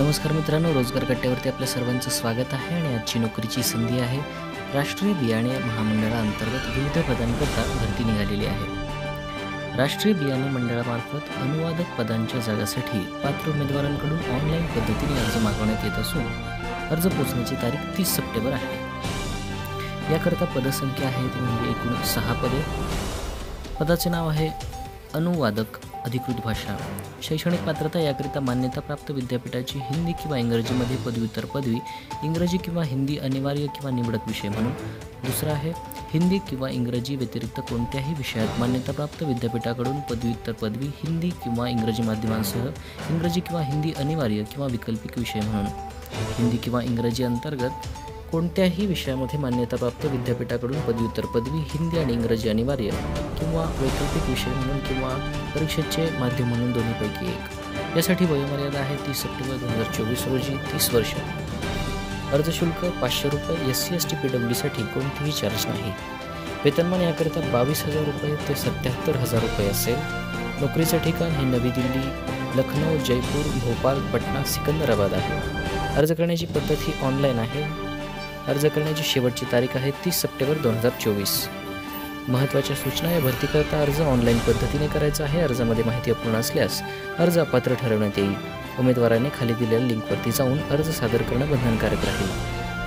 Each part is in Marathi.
नमस्कार मित्रांनो, रोजगार कट्ट्यावरती आपल्या सर्वांचं स्वागत आहे आणि आजची नोकरीची संधी आहे. राष्ट्रीय बियाणे महामंडळाअंतर्गत विविध पदांकरता भरती निघालेली आहे. राष्ट्रीय बियाणे मंडळामार्फत अनुवादक पदांच्या जागांसाठी पात्र उमेदवारांकडून ऑनलाईन पद्धतीने अर्ज मागवण्यात येत असून अर्ज पोचण्याची तारीख 30 सप्टेंबर आहे. याकरता पदसंख्या आहे ती म्हणजे एकूण 6 पदे. पदाचे नाव आहे अनुवादक अधिकृत भाषा. शैक्षणिक पात्रता याकरिता मान्यताप्राप्त विद्यापीठाची हिंदी किंवा इंग्रजीमध्ये पदव्युत्तर पदवी, इंग्रजी किंवा हिंदी अनिवार्य किंवा निवडक विषय म्हणून. दुसरा आहे हिंदी किंवा इंग्रजी व्यतिरिक्त कोणत्याही विषयात मान्यताप्राप्त विद्यापीठाकडून पदव्युत्तर पदवी, हिंदी किंवा इंग्रजी माध्यमांसह इंग्रजी किंवा हिंदी अनिवार्य किंवा वैकल्पिक विषय म्हणून. हिंदी किंवा इंग्रजी अंतर्गत कोणत्याही विषयामध्ये मान्यताप्राप्त विद्यापीठाकडून पदव्युत्तर पदवी, हिंदी आणि इंग्रजी अनिवार्य किंवा वैकल्पिक विषय म्हणून किंवा परीक्षेचे माध्यम म्हणून दोन्हीपैकी एक. यासाठी वयोमर्यादा आहे 30 सप्टेंबर 2024 रोजी 30 वर्ष. अर्ज शुल्क 500 रुपये. SC ST PWसाठी कोणतेही चार्ज नाही. वेतनमान याकरिता 22,000 रुपये ते 77,000 रुपये असेल. नोकरीचं ठिकाण हे नवी दिल्ली, लखनौ, जयपूर, भोपाळ, पटना, सिकंदराबाद आहे. अर्ज करण्याची पद्धत ही ऑनलाईन आहे. अर्ज करण्याची शेवटची तारीख आहे 30 सप्टेंबर 2024. महत्त्वाच्या सूचना: या भरतीकरता अर्ज ऑनलाईन पद्धतीने करायचा आहे. अर्जामध्ये माहिती अपूर्ण असल्यास अर्ज अपात्र ठरवण्यात येईल. उमेदवाराने खाली दिलेल्या लिंकवरती जाऊन अर्ज सादर करणं बंधनकारक राहील.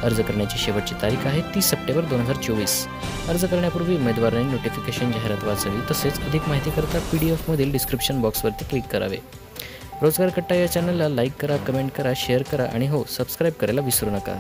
अर्ज करण्याची शेवटची तारीख आहे 30 सप्टेंबर 2024. अर्ज करण्यापूर्वी उमेदवारांनी नोटिफिकेशन जाहिरात वाचावी. तसेच अधिक माहितीकरता PDF मधील डिस्क्रिप्शन बॉक्सवरती क्लिक करावे. रोजगार कट्टा या चॅनलला लाईक करा, कमेंट करा, शेअर करा आणि सबस्क्राईब करायला विसरू नका.